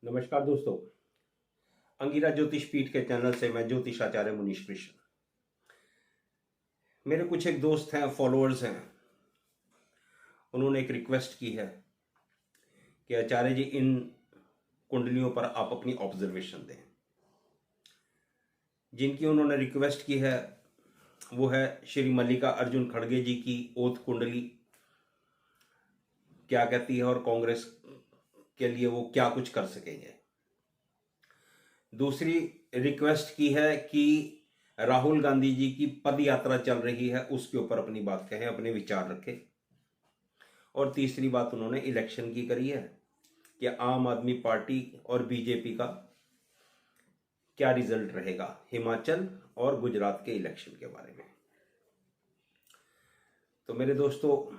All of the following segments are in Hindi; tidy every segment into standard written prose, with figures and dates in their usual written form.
नमस्कार दोस्तों। अंगिरा ज्योतिष पीठ के चैनल से मैं ज्योतिषाचार्य मुनीश कृष्ण। मेरे कुछ एक दोस्त हैं, फॉलोअर्स हैं। उन्होंने एक रिक्वेस्ट की है कि आचार्य जी इन कुंडलियों पर आप अपनी ऑब्जर्वेशन दें। जिनकी उन्होंने रिक्वेस्ट की है वो है श्री मल्लिका अर्जुन खड़गे जी की ओथ कुंडली क्या कहती है और कांग्रेस के लिए वो क्या कुछ कर सकेंगे। दूसरी रिक्वेस्ट की है कि राहुल गांधी जी की पद यात्रा चल रही है उसके ऊपर अपनी बात कहें, अपने विचार रखें। और तीसरी बात उन्होंने इलेक्शन की करी है कि आम आदमी पार्टी और बीजेपी का क्या रिजल्ट रहेगा हिमाचल और गुजरात के इलेक्शन के बारे में। तो मेरे दोस्तों,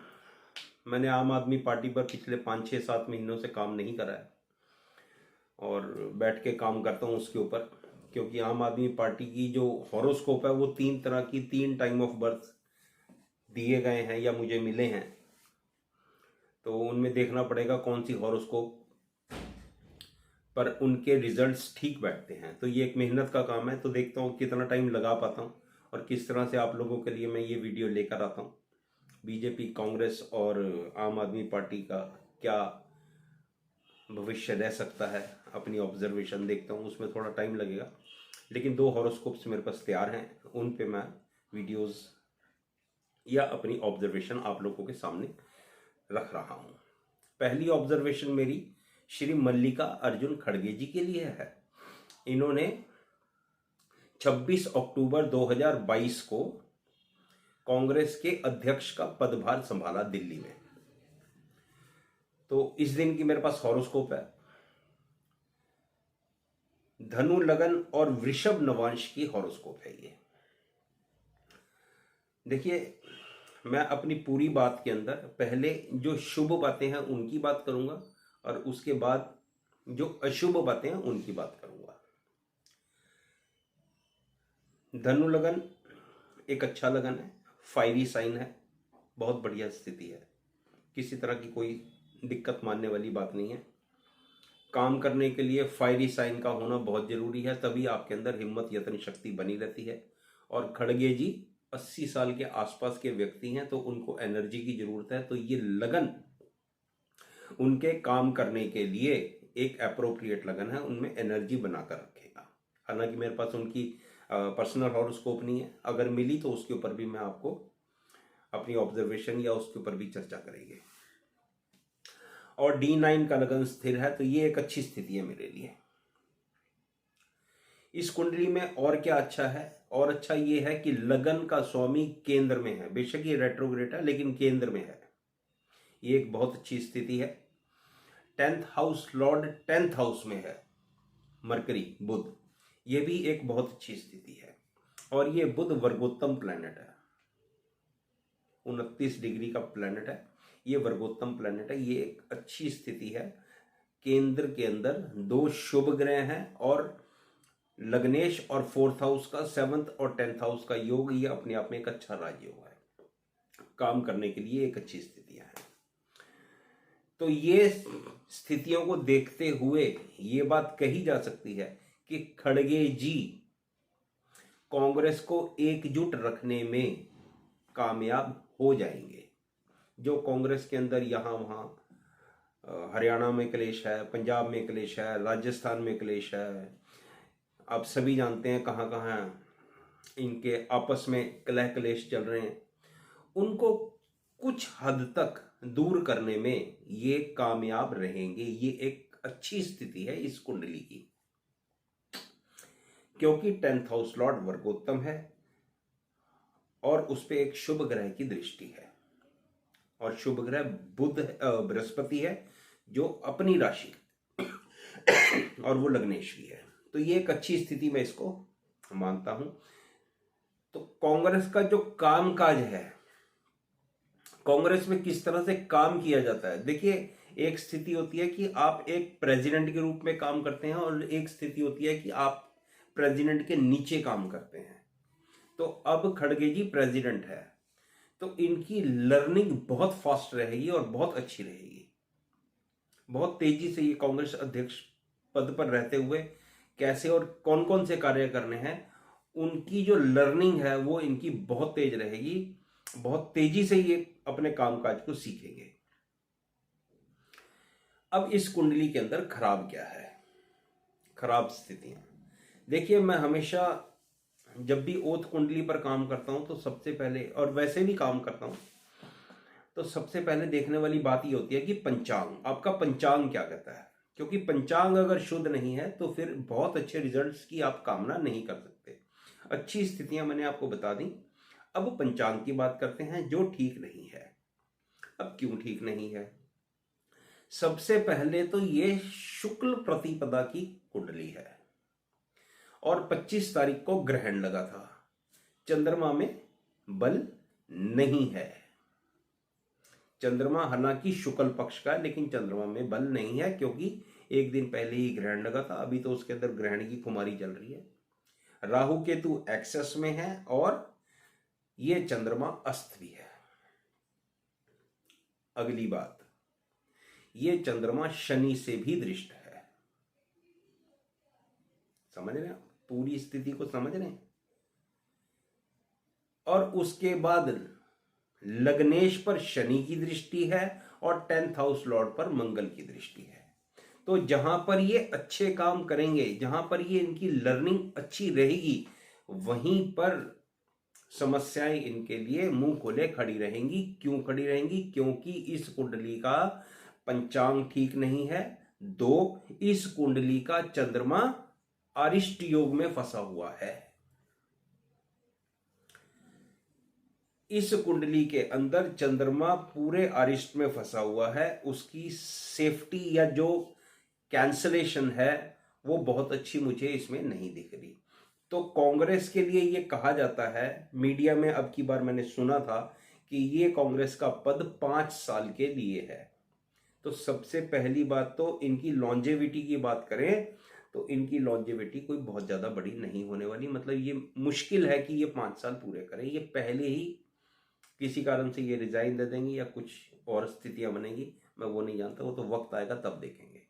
मैंने आम आदमी पार्टी पर पिछले 5-6-7 महीनों से काम नहीं करा है और बैठ के काम करता हूँ उसके ऊपर, क्योंकि आम आदमी पार्टी की जो हॉरोस्कोप है वो 3 तरह की 3 टाइम ऑफ बर्थ दिए गए हैं या मुझे मिले हैं। तो उनमें देखना पड़ेगा कौन सी हॉरोस्कोप पर उनके रिजल्ट्स ठीक बैठते हैं। तो ये एक मेहनत का काम है। तो देखता हूँ कितना टाइम लगा पाता हूँ और किस तरह से आप लोगों के लिए मैं ये वीडियो लेकर आता हूँ। बीजेपी, कांग्रेस और आम आदमी पार्टी का क्या भविष्य रह सकता है, अपनी ऑब्जर्वेशन देखता हूँ। उसमें थोड़ा टाइम लगेगा, लेकिन 2 हॉरोस्कोप्स मेरे पास तैयार हैं। उन पे मैं वीडियोस या अपनी ऑब्जर्वेशन आप लोगों के सामने रख रहा हूँ। पहली ऑब्जर्वेशन मेरी श्री मल्लिका अर्जुन खड़गे जी के लिए है। इन्होंने 26 अक्टूबर 2022 को कांग्रेस के अध्यक्ष का पदभार संभाला दिल्ली में। तो इस दिन की मेरे पास हॉरोस्कोप है। धनु लगन और वृषभ नवांश की हॉरोस्कोप है ये। देखिए, मैं अपनी पूरी बात के अंदर पहले जो शुभ बातें हैं उनकी बात करूंगा और उसके बाद जो अशुभ बातें हैं उनकी बात करूंगा। धनु लगन एक अच्छा लगन है, फायरी साइन है, बहुत बढ़िया स्थिति है, किसी तरह की कोई दिक्कत मानने वाली बात नहीं है। काम करने के लिए फायरी साइन का होना बहुत जरूरी है, तभी आपके अंदर हिम्मत यत्न शक्ति बनी रहती है। और खड़गे जी 80 साल के आसपास के व्यक्ति हैं, तो उनको एनर्जी की जरूरत है। तो ये लगन उनके काम करने के लिए एक अप्रोप्रिएट लगन है, उनमें एनर्जी बनाकर रखेगा। हालांकि मेरे पास उनकी पर्सनल हॉरोस्कोप नहीं है, अगर मिली तो उसके ऊपर भी मैं आपको अपनी ऑब्जर्वेशन या उसके ऊपर भी चर्चा करेंगे। और D9 का लगन स्थिर है, तो ये एक अच्छी स्थिति है मेरे लिए। इस कुंडली में और क्या अच्छा है? और अच्छा ये है कि लगन का स्वामी केंद्र में है। बेशक ये रेट्रोग्रेड है लेकिन केंद्र में है, ये एक बहुत अच्छी स्थिति है। 10th house Lord 10th house में है, मरकरी बुध, ये भी एक बहुत अच्छी स्थिति है। और ये बुध वर्गोत्तम प्लैनेट है, 29 डिग्री का प्लैनेट है, ये वर्गोत्तम प्लैनेट है। ये एक अच्छी स्थिति है। केंद्र के अंदर 2 शुभ ग्रह हैं और लग्नेश और 4th हाउस का 7th और 10th हाउस का योग, ये अपने आप में एक अच्छा राजयोग है। काम करने के लिए एक अच्छी स्थितियां हैं। तो ये स्थितियों को देखते हुए ये बात कही जा सकती है कि खड़गे जी कांग्रेस को एकजुट रखने में कामयाब हो जाएंगे। जो कांग्रेस के अंदर यहाँ वहाँ हरियाणा में क्लेश है, पंजाब में क्लेश है, राजस्थान में क्लेश है, आप सभी जानते हैं कहाँ कहाँ इनके आपस में कलह क्लेश चल रहे हैं, उनको कुछ हद तक दूर करने में ये कामयाब रहेंगे। ये एक अच्छी स्थिति है इस कुंडली की, क्योंकि 10th हाउस लॉर्ड वर्गोत्तम है और उस पे एक शुभ ग्रह की दृष्टि है। और शुभ ग्रह बुध बृहस्पति है जो अपनी राशि और वो लग्नेश भी है। तो ये एक अच्छी स्थिति मैं इसको मानता हूं। तो कांग्रेस का जो कामकाज है, कांग्रेस में किस तरह से काम किया जाता है, देखिए, एक स्थिति होती है कि आप एक प्रेसिडेंट के रूप में काम करते हैं और एक स्थिति होती है कि आप प्रेसिडेंट के नीचे काम करते हैं। तो अब खड़गे जी प्रेसिडेंट है, तो इनकी लर्निंग बहुत फास्ट रहेगी और बहुत अच्छी रहेगी। बहुत तेजी से ये कांग्रेस अध्यक्ष पद पर रहते हुए कैसे और कौन कौन से कार्य करने हैं, उनकी जो लर्निंग है वो इनकी बहुत तेज रहेगी। बहुत तेजी से ये अपने कामकाज को सीखेंगे। अब इस कुंडली के अंदर खराब क्या है, खराब स्थितियां। देखिए, मैं हमेशा जब भी ओथ कुंडली पर काम करता हूं तो सबसे पहले, और वैसे भी काम करता हूं, तो सबसे पहले देखने वाली बात ये होती है कि पंचांग, आपका पंचांग क्या कहता है। क्योंकि पंचांग अगर शुद्ध नहीं है तो फिर बहुत अच्छे रिजल्ट्स की आप कामना नहीं कर सकते। अच्छी स्थितियां मैंने आपको बता दी। अब पंचांग की बात करते हैं जो ठीक नहीं है। अब क्यों ठीक नहीं है? सबसे पहले तो ये शुक्ल प्रतिपदा की कुंडली है और 25 तारीख को ग्रहण लगा था। चंद्रमा में बल नहीं है। चंद्रमा हालांकि शुक्ल पक्ष का है, लेकिन चंद्रमा में बल नहीं है क्योंकि एक दिन पहले ही ग्रहण लगा था। अभी तो उसके अंदर ग्रहण की खुमारी चल रही है। राहु केतु एक्सेस में है और ये चंद्रमा अस्त भी है। अगली बात, ये चंद्रमा शनि से भी दृष्ट है। समझ रहे हैं? पूरी स्थिति को समझ रहे हैं? और उसके बाद लग्नेश पर शनि की दृष्टि है और 10th हाउस लॉर्ड पर मंगल की दृष्टि है। तो जहां पर ये अच्छे काम करेंगे, जहां पर ये इनकी लर्निंग अच्छी रहेगी, वहीं पर समस्याएं इनके लिए मुंह खोले खड़ी रहेंगी। क्यों खड़ी रहेंगी? क्योंकि इस कुंडली का पंचांग ठीक नहीं है। 2, इस कुंडली का चंद्रमा अरिष्ट योग में फंसा हुआ है। इस कुंडली के अंदर चंद्रमा पूरे अरिष्ट में फंसा हुआ है। उसकी सेफ्टी या जो कैंसलेशन है वो बहुत अच्छी मुझे इसमें नहीं दिख रही। तो कांग्रेस के लिए ये कहा जाता है, मीडिया में अब की बार मैंने सुना था कि ये कांग्रेस का पद 5 साल के लिए है। तो सबसे पहली बात तो इनकी लॉन्जेविटी की बात करें तो इनकी लॉन्जेविटी कोई बहुत ज़्यादा बड़ी नहीं होने वाली। मतलब ये मुश्किल है कि ये 5 साल पूरे करें। ये पहले ही किसी कारण से ये रिजाइन दे देंगे या कुछ और स्थितियां बनेगी, मैं वो नहीं जानता। वो तो वक्त आएगा तब देखेंगे।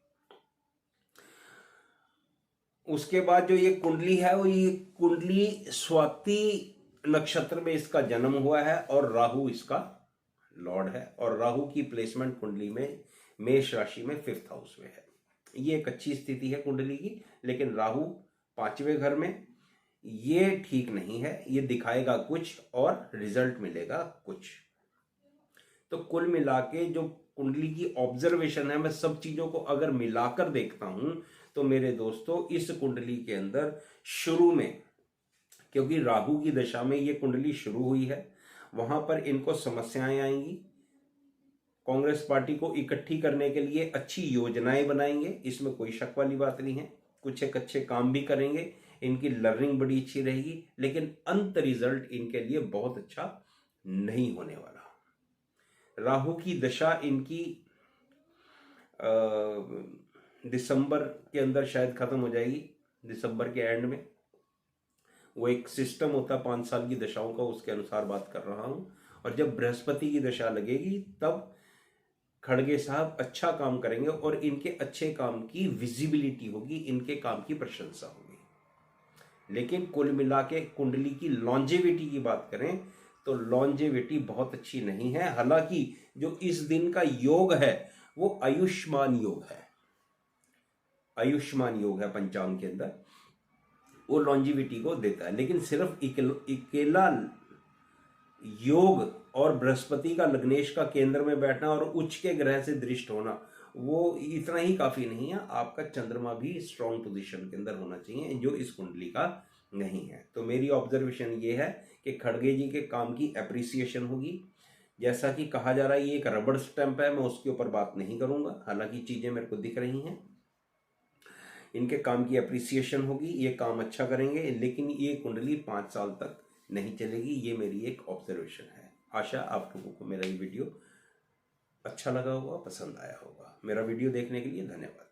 उसके बाद जो ये कुंडली है, वो ये कुंडली स्वाति नक्षत्र में इसका जन्म हुआ है और राहु इसका लॉर्ड है। और राहु की प्लेसमेंट कुंडली में मेष राशि में 5th हाउस में है। ये एक अच्छी स्थिति है कुंडली की, लेकिन राहु 5वें घर में, ये ठीक नहीं है। ये दिखाएगा कुछ और रिजल्ट मिलेगा कुछ। तो कुल मिला के जो कुंडली की ऑब्जर्वेशन है, मैं सब चीजों को अगर मिलाकर देखता हूं तो मेरे दोस्तों, इस कुंडली के अंदर शुरू में, क्योंकि राहु की दशा में ये कुंडली शुरू हुई है, वहां पर इनको समस्याएं आएंगी। कांग्रेस पार्टी को इकट्ठी करने के लिए अच्छी योजनाएं बनाएंगे, इसमें कोई शक वाली बात नहीं है। कुछ एक अच्छे काम भी करेंगे, इनकी लर्निंग बड़ी अच्छी रहेगी, लेकिन अंत रिजल्ट इनके लिए बहुत अच्छा नहीं होने वाला। राहु की दशा इनकी दिसंबर के अंदर शायद खत्म हो जाएगी, दिसंबर के एंड में। वो एक सिस्टम होता है 5 साल की दशाओं का, उसके अनुसार बात कर रहा हूं। और जब बृहस्पति की दशा लगेगी तब खड़गे साहब अच्छा काम करेंगे और इनके अच्छे काम की विजिबिलिटी होगी, इनके काम की प्रशंसा होगी। लेकिन कुल मिला के कुंडली की लॉन्जेविटी की बात करें तो लॉन्जेविटी बहुत अच्छी नहीं है। हालांकि जो इस दिन का योग है वो आयुष्मान योग है। आयुष्मान योग है पंचांग के अंदर, वो लॉन्जिविटी को देता है। लेकिन सिर्फ अकेला योग और बृहस्पति का लग्नेश का केंद्र में बैठना और उच्च के ग्रह से दृष्ट होना, वो इतना ही काफी नहीं है। आपका चंद्रमा भी स्ट्रॉन्ग पोजीशन के अंदर होना चाहिए, जो इस कुंडली का नहीं है। तो मेरी ऑब्जर्वेशन ये है कि खड़गे जी के काम की एप्रिसिएशन होगी। जैसा कि कहा जा रहा है ये एक रबड़ स्टैंप है, मैं उसके ऊपर बात नहीं करूंगा। हालांकि चीजें मेरे को दिख रही हैं, इनके काम की एप्रिसिएशन होगी, ये काम अच्छा करेंगे। लेकिन ये कुंडली 5 साल तक नहीं चलेगी, ये मेरी एक ऑब्जर्वेशन है। आशा आप लोगों को मेरा ये वीडियो अच्छा लगा होगा, पसंद आया होगा। मेरा वीडियो देखने के लिए धन्यवाद।